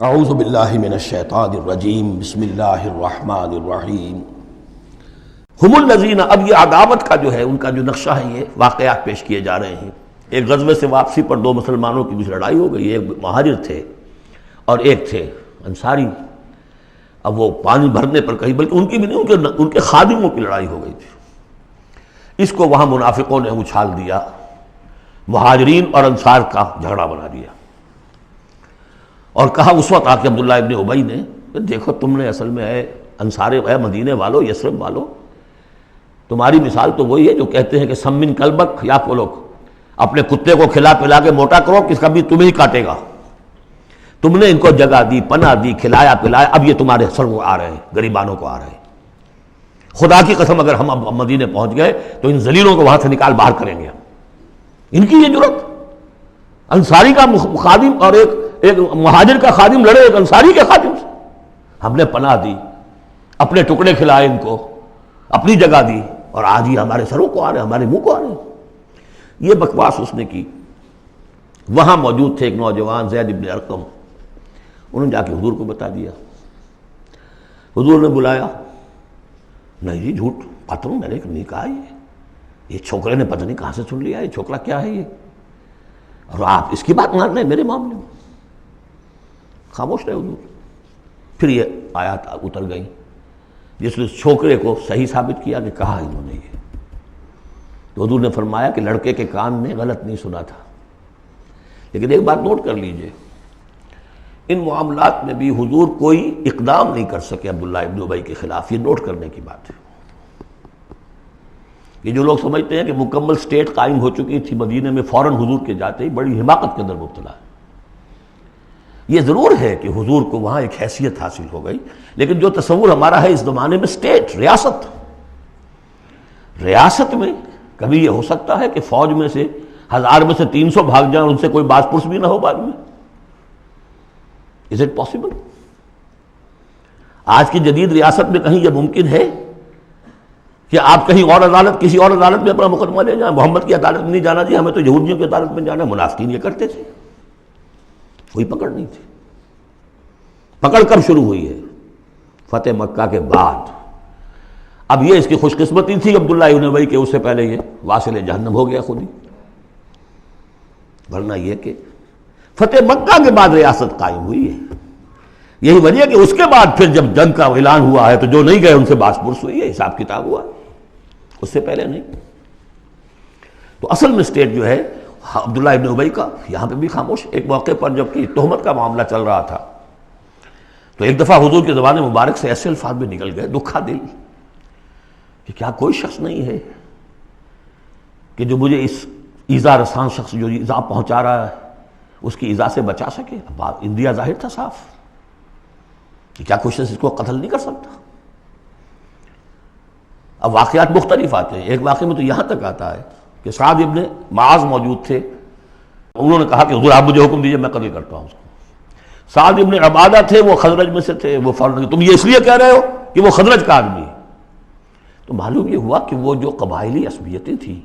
اعوذ باللہ من الشیطان الرجیم بسم اللہ الرحمن الرحیم ہم الذین، اب یہ عداوت کا جو ہے ان کا جو نقشہ ہے یہ واقعات پیش کیے جا رہے ہیں۔ ایک غزوے سے واپسی پر دو مسلمانوں کی کچھ لڑائی ہو گئی، ایک مہاجر تھے اور ایک تھے انصاری۔ اب وہ پانی بھرنے پر کہیں، بلکہ ان کی بھی نہیں، ان کے خادموں کی لڑائی ہو گئی تھی۔ اس کو وہاں منافقوں نے اچھال دیا، مہاجرین اور انصار کا جھگڑا بنا دیا، اور کہا اس وقت آ کے عبداللہ ابن ابی نے کہ دیکھو تم نے اصل میں اے مدینے والو، یثرب والو، تمہاری مثال تو وہی ہے جو کہتے ہیں کہ سمن کلبک یا کو لوگ اپنے کتے کو کھلا پلا کے موٹا کرو، کس کا بھی تمہیں ہی کاٹے گا۔ تم نے ان کو جگہ دی، پناہ دی، کھلایا پلایا، اب یہ تمہارے سر کو آ رہے ہیں، غریبانوں کو آ رہے ہیں۔ خدا کی قسم اگر ہم اب مدینے پہنچ گئے تو ان ذلیلوں کو وہاں سے نکال باہر کریں گے۔ ان کی یہ جرت، انصاری کا خادم اور ایک مہاجر کا خادم لڑے ایک انصاری کے خادم سے۔ ہم نے پناہ دی، اپنے ٹکڑے کھلائے ان کو، اپنی جگہ دی، اور آج ہی ہمارے سروں کو آ رہے ہیں، ہمارے منہ کو آ رہے ہیں۔ یہ بکواس اس نے کی۔ وہاں موجود تھے ایک نوجوان زید بن ارقم، انہوں نے جا کے حضور کو بتا دیا۔ حضور نے بلایا، نہیں جی جھوٹ پتہ میں نے نہیں کہا، یہ چھوکرے نے پتہ نہیں کہاں سے سن لیا، یہ چھوکرا کیا ہے یہ، اور آپ اس کی بات مان رہے ہیں میرے معاملے میں۔ خاموش رہے حضور۔ پھر یہ آیات اتر گئیں جس نے چھوکرے کو صحیح ثابت کیا کہ کہا انہوں نے یہ۔ تو حضور نے فرمایا کہ لڑکے کے کان نے غلط نہیں سنا تھا، لیکن ایک بات نوٹ کر لیجئے، ان معاملات میں بھی حضور کوئی اقدام نہیں کر سکے عبداللہ ابن ابی کے خلاف۔ یہ نوٹ کرنے کی بات ہے۔ یہ جو لوگ سمجھتے ہیں کہ مکمل سٹیٹ قائم ہو چکی تھی مدینے میں، فوراً حضور کے جاتے ہی بڑی حماقت کے اندر مبتلا ہے۔ یہ ضرور ہے کہ حضور کو وہاں ایک حیثیت حاصل ہو گئی، لیکن جو تصور ہمارا ہے اس زمانے میں سٹیٹ، ریاست میں کبھی یہ ہو سکتا ہے کہ فوج میں سے 1000 میں سے 300 بھاگ جائیں اور ان سے کوئی باز پرس بھی نہ ہو بعد میں؟ Is it possible؟ آج کی جدید ریاست میں کہیں یہ ممکن ہے کہ آپ کہیں اور عدالت، کسی اور عدالت میں اپنا مقدمہ لے جائیں؟ محمد کی عدالت میں نہیں جانا جی، ہمیں تو یہودیوں کی عدالت میں جانا ہے۔ منافقین یہ کرتے تھے، کوئی پکڑ نہیں تھی۔ پکڑ کب شروع ہوئی ہے؟ فتح مکہ کے بعد۔ اب یہ اس کی خوش قسمتی تھی عبداللہ ابن ابی کہ اس سے پہلے یہ واصل جہنم ہو گیا خود ہی، ورنہ یہ کہ فتح مکہ کے بعد ریاست قائم ہوئی ہے۔ یہی وجہ ہے کہ اس کے بعد پھر جب جنگ کا اعلان ہوا ہے تو جو نہیں گئے ان سے باز پرس ہوئی ہے، حساب کتاب ہوا، اس سے پہلے نہیں۔ تو اصل میں سٹیٹ جو ہے عبداللہ ابن ابی کا، یہاں پہ بھی خاموش۔ ایک موقع پر جب کہ تہمت کا معاملہ چل رہا تھا تو ایک دفعہ حضور کے زبان مبارک سے ایسے الفاظ میں نکل گئے، دکھا دل، کہ کیا کوئی شخص نہیں ہے کہ جو مجھے اس ایذا رسان شخص جو ایذا پہنچا رہا ہے اس کی ایذا سے بچا سکے؟ اب اندیا ظاہر تھا صاف کہ کیا کوئی شخص اس کو قتل نہیں کر سکتا۔ اب واقعات مختلف آتے ہیں۔ ایک واقعے میں تو یہاں تک آتا ہے کہ سعد ابن معاذ موجود تھے، انہوں نے کہا کہ حضور آپ مجھے حکم دیجئے، میں قتل کرتا ہوں اس کو۔ سعد ابن عبادہ تھے، وہ خزرج میں سے تھے، وہ فوراً تم یہ اس لیے کہہ رہے ہو کہ وہ خزرج کا آدمی ہے؟ تو معلوم یہ ہوا کہ وہ جو قبائلی عصبیتیں تھیں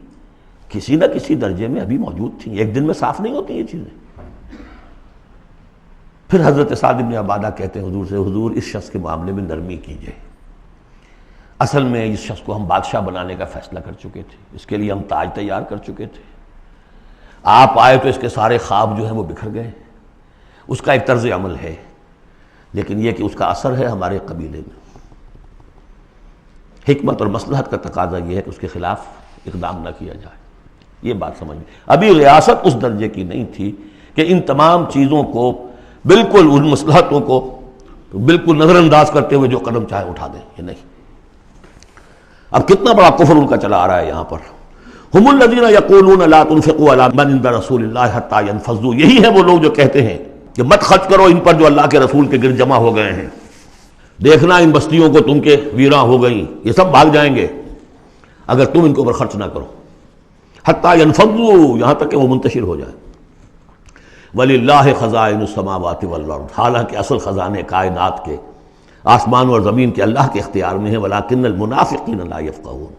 کسی نہ کسی درجے میں ابھی موجود تھیں، ایک دن میں صاف نہیں ہوتی یہ چیزیں۔ پھر حضرت سعد بن عبادہ کہتے ہیں حضور سے، حضور اس شخص کے معاملے میں نرمی کیجئے، اصل میں اس شخص کو ہم بادشاہ بنانے کا فیصلہ کر چکے تھے، اس کے لیے ہم تاج تیار کر چکے تھے، آپ آئے تو اس کے سارے خواب جو ہیں وہ بکھر گئے۔ اس کا ایک طرز عمل ہے، لیکن یہ کہ اس کا اثر ہے ہمارے قبیلے میں۔ حکمت اور مصلحت کا تقاضا یہ ہے کہ اس کے خلاف اقدام نہ کیا جائے۔ یہ بات سمجھ میں، ابھی ریاست اس درجے کی نہیں تھی کہ ان تمام چیزوں کو بالکل، ان مصلحتوں کو بالکل نظر انداز کرتے ہوئے جو قدم چاہے اٹھا دیں، یہ نہیں۔ اب کتنا بڑا کفر ان کا چلا آ رہا ہے یہاں پر۔ ہم الذین یقولون لا تنفقوا علی من عند رسول اللہ حتی ینفضوا، یہی ہے وہ لوگ جو کہتے ہیں کہ مت خرچ کرو ان پر جو اللہ کے رسول کے گرد جمع ہو گئے ہیں، دیکھنا ان بستیوں کو تم کے ویراں ہو گئیں، یہ سب بھاگ جائیں گے اگر تم ان کے اوپر خرچ نہ کرو۔ حتی ینفضوا، یہاں تک کہ وہ منتشر ہو جائیں۔ وَلِلَّهِ خَزَائِنُ السَّمَاوَاتِ وَالْأَرْضِ، حالانکہ اصل خزانے کائنات کے، آسمان اور زمین کے اللہ کے اختیار میں ہیں۔ وَلَٰكِنَّ الْمُنَافِقِينَ لَا يَفْقَهُونَ،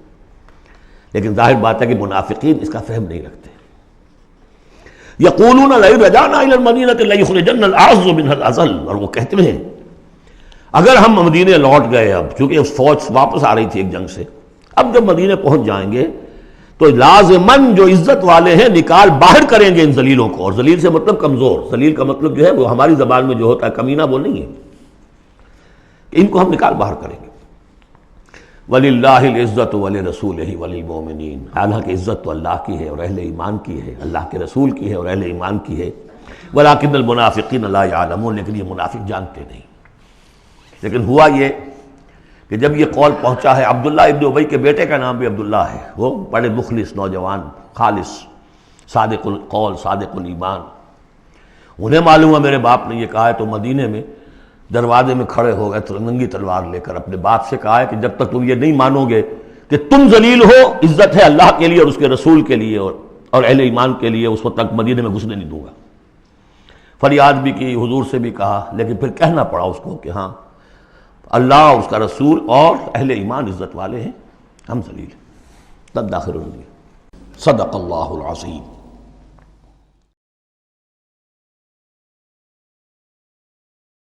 لیکن ظاہر بات ہے کہ منافقین اس کا فہم نہیں رکھتے۔ یقولون لئن رجعنا الی المدینۃ لیخرجن الاعز منها الاذل، اور وہ کہتے ہیں اگر ہم مدینے لوٹ گئے، اب چونکہ فوج واپس آ رہی تھی ایک جنگ سے، اب جب مدینے پہنچ جائیں گے تو لازماً جو عزت والے ہیں نکال باہر کریں گے ان ذلیلوں کو، اور ذلیل سے مطلب کمزور، ذلیل کا مطلب جو ہے وہ ہماری زبان میں جو ہوتا ہے کمینہ وہ نہیں ہے، ان کو ہم نکال باہر کریں گے۔ وَلِلَّهِ الْعِزَّةُ وَلِرَسُولِهِ وَلِلْمُؤْمِنِينَ، حالانکہ عزت تو اللہ کی ہے اور اہل ایمان کی ہے، اللہ کے رسول کی ہے اور اہل ایمان کی ہے۔ وَلَٰكِنَّ الْمُنَافِقِينَ لَا يَعْلَمُونَ، لیکن یہ منافق جانتے نہیں۔ لیکن ہوا یہ کہ جب یہ قول پہنچا ہے، عبداللہ ابن ابی کے بیٹے کا نام بھی عبداللہ ہے، وہ بڑے مخلص نوجوان، خالص، صادق القول، صادق الایمان، انہیں معلوم ہے میرے باپ نے یہ کہا ہے، تو مدینے میں دروازے میں کھڑے ہو گئے ننگی تلوار لے کر، اپنے باپ سے کہا ہے کہ جب تک تم یہ نہیں مانو گے کہ تم ذلیل ہو، عزت ہے اللہ کے لیے اور اس کے رسول کے لیے اور اہل ایمان کے لیے، اس وقت تک مدینے میں گھسنے نہیں دوں گا۔ فریاد بھی کی، حضور سے بھی کہا، لیکن پھر کہنا پڑا اس کو کہ ہاں اللہ، اس کا رسول اور اہل ایمان عزت والے ہیں، ہم ذلیل ہیں۔ تب داخل ہوئے۔ صدق اللہ العظیم۔